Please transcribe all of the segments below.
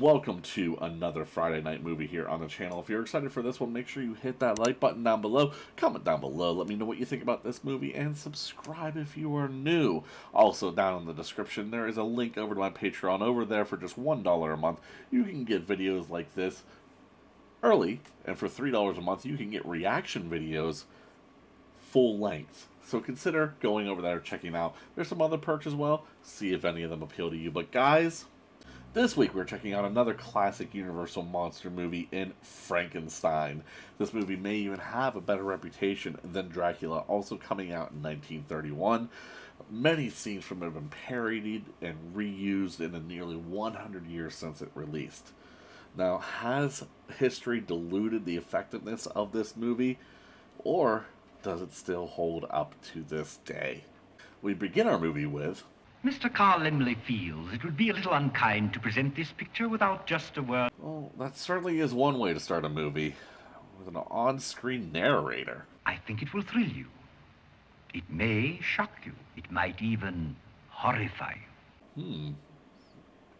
Welcome to another Friday night movie here on the channel. If you're excited for this one, make sure you hit that like button down below, comment down below, let me know what you think about this movie, and subscribe if you are new. Also, down in the description, there is a link over to my Patreon. Over there for just $1 a month, you can get videos like this early, and for $3 a month, you can get reaction videos full length. So consider going over there, checking out. There's some other perks as well. See if any of them appeal to you. But guys, this week we're checking out another classic Universal monster movie in Frankenstein. This movie may even have a better reputation than Dracula, also coming out in 1931. Many scenes from it have been parodied and reused in the nearly 100 years since it released. Now, has history diluted the effectiveness of this movie, or does it still hold up to this day? We begin our movie with Mr. Carl Lemley feels it would be a little unkind to present this picture without just a word. Well, that certainly is one way to start a movie, with an on-screen narrator. I think it will thrill you. It may shock you. It might even horrify you.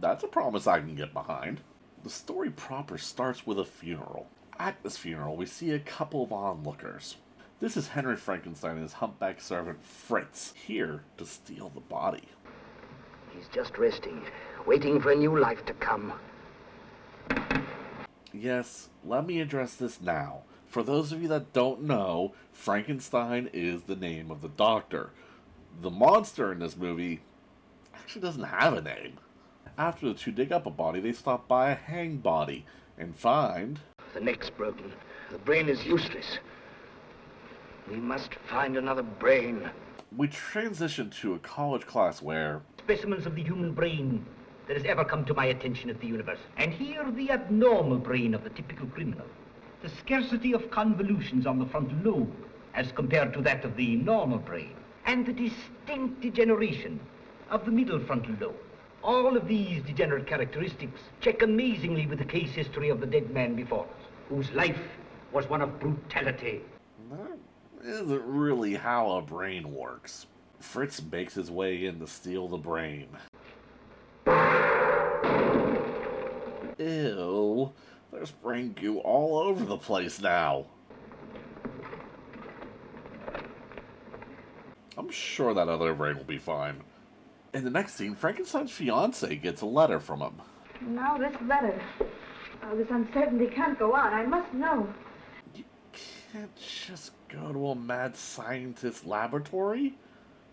That's a promise I can get behind. The story proper starts with a funeral. At this funeral, we see a couple of onlookers. This is Henry Frankenstein and his humpback servant Fritz, here to steal the body. He's just resting, waiting for a new life to come. Yes, let me address this now. For those of you that don't know, Frankenstein is the name of the doctor. The monster in this movie actually doesn't have a name. After the two dig up a body, they stop by a hanged body and find The neck's broken. The brain is useless. We must find another brain. we transition to a college class where Specimens of the human brain that has ever come to my attention at the university. And here the abnormal brain of the typical criminal. The scarcity of convolutions on the frontal lobe as compared to that of the normal brain. And the distinct degeneration of the middle frontal lobe. All of these degenerate characteristics check amazingly with the case history of the dead man before us, whose life was one of brutality. that isn't really how a brain works. Fritz makes his way in to steal the brain. Ew, there's brain goo all over the place now. I'm sure that other brain will be fine. In the next scene, Frankenstein's fiancée gets a letter from him. Now this letter. Oh, this uncertainty can't go on. I must know. You can't just go to a mad scientist's laboratory?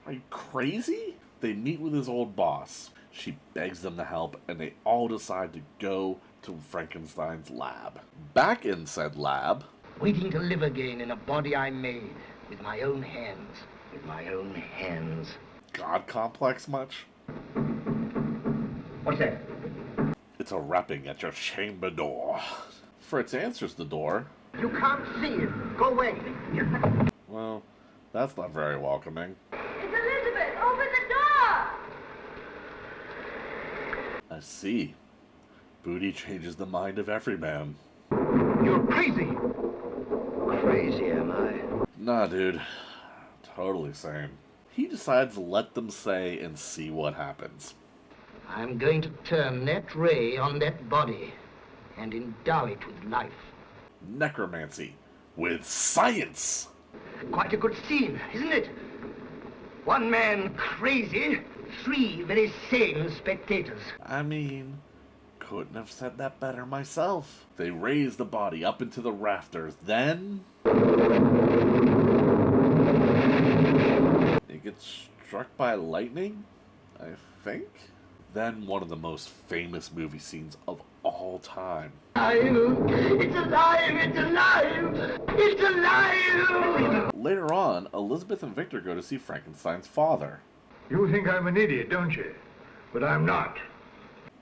Are you crazy? They meet with his old boss. She begs them to help, and they all decide to go to Frankenstein's lab. Back in said lab, Waiting to live again in a body I made with my own hands. With my own hands. God complex much? What's that? It's a rapping at your chamber door. Fritz answers the door. You can't see it. Go away. Well, that's not very welcoming. It's Elizabeth! Open the door! I see. Booty changes the mind of every man. You're crazy. Crazy, am I? Nah, dude. Totally sane. He decides to let them say and see what happens. I'm going to turn that ray on that body and endow it with life. Necromancy with science. Quite a good scene, isn't it? One man crazy, three very sane spectators. I mean, couldn't have said that better myself. They raise the body up into the rafters, then it gets struck by lightning, I think. Then one of the most famous movie scenes of all time. It's alive! It's alive! It's alive! Later on, Elizabeth and Victor go to see Frankenstein's father. You think I'm an idiot, don't you? But I'm not.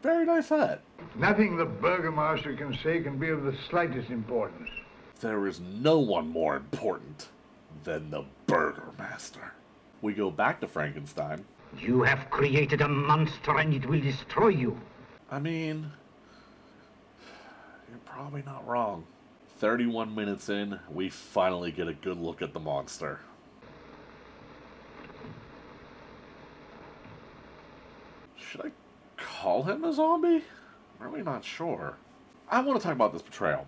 Very nice hat. Nothing the burgomaster can say can be of the slightest importance. There is no one more important than the Burgermaster. We go back to Frankenstein. You have created a monster and it will destroy you. I mean, you're probably not wrong. 31 minutes in, we finally get a good look at the monster. Should I call him a zombie? really not sure. I want to talk about this portrayal.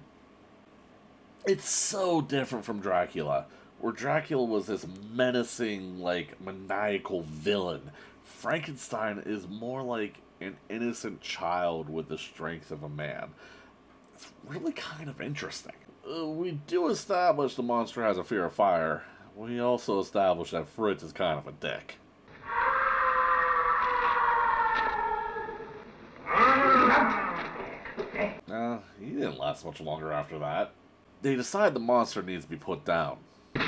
It's so different from Dracula, where Dracula was this menacing, like, maniacal villain. Frankenstein is more like an innocent child with the strength of a man. It's really kind of interesting. We do establish the monster has a fear of fire. We also establish that Fritz is kind of a dick. He didn't last much longer after that. They decide the monster needs to be put down. Well,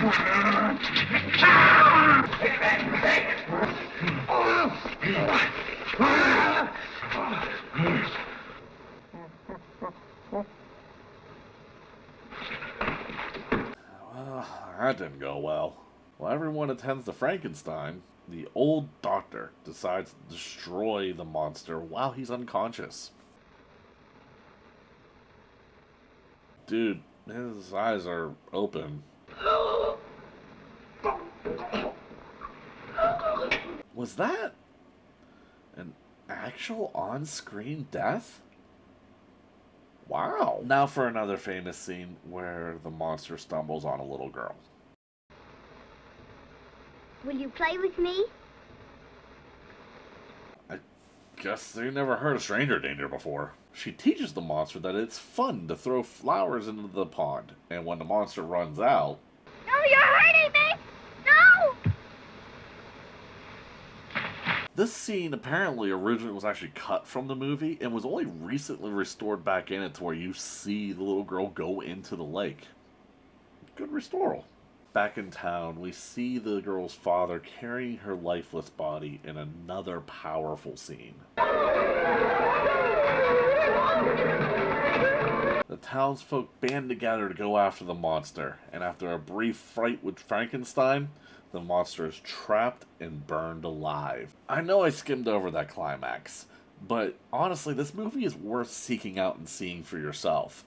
that didn't go well. While everyone attends to Frankenstein, the old doctor decides to destroy the monster while he's unconscious. Dude, his eyes are open. Was that an actual on-screen death? Wow. Now for another famous scene where the monster stumbles on a little girl. Will you play with me? I guess they never heard of stranger danger before. She teaches the monster that it's fun to throw flowers into the pond, and when the monster runs out... No, you're hurting me! No! This scene apparently originally was actually cut from the movie and was only recently restored back in it to where you see the little girl go into the lake. Good restoral. Back in town, we see the girl's father carrying her lifeless body in another powerful scene. The townsfolk band together to go after the monster, and after a brief fight with Frankenstein, the monster is trapped and burned alive. I know I skimmed over that climax, but honestly, this movie is worth seeking out and seeing for yourself.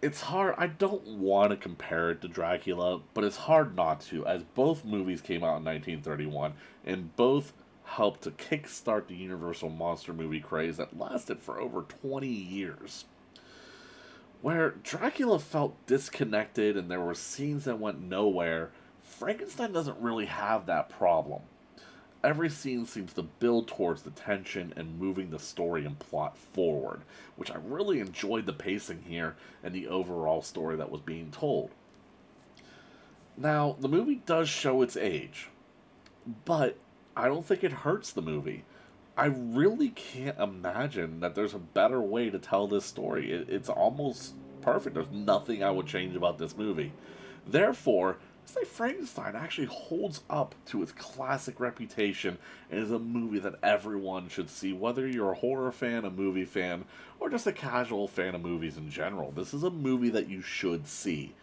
It's hard, I don't want to compare it to Dracula, but it's hard not to, as both movies came out in 1931, and both helped to kickstart the Universal monster movie craze that lasted for over 20 years. Where Dracula felt disconnected and there were scenes that went nowhere, Frankenstein doesn't really have that problem. Every scene seems to build towards the tension and moving the story and plot forward, which I really enjoyed the pacing here and the overall story that was being told. Now, the movie does show its age, but I don't think it hurts the movie. I really can't imagine that there's a better way to tell this story. It's almost perfect. There's nothing I would change about this movie. Therefore, I say Frankenstein actually holds up to its classic reputation and is a movie that everyone should see, whether you're a horror fan, a movie fan, or just a casual fan of movies in general. This is a movie that you should see.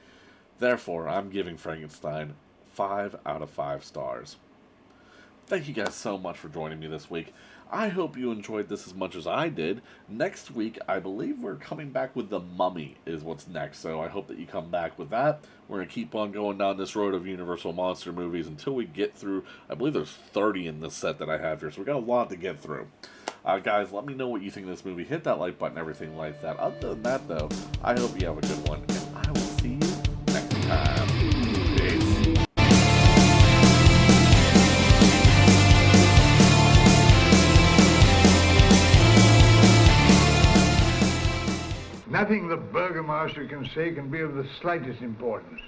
Therefore, I'm giving Frankenstein 5 out of 5 stars. Thank you guys so much for joining me this week. I hope you enjoyed this as much as I did. Next week, I believe we're coming back with The Mummy is what's next, so I hope that you come back with that. We're going to keep on going down this road of Universal Monster movies until we get through, I believe there's 30 in this set that I have here, so we got a lot to get through. Guys, let me know what you think of this movie. Hit that like button, everything like that. Other than that, though, I hope you have a good one, and I will see you next time. Peace. Nothing the burgomaster can say can be of the slightest importance.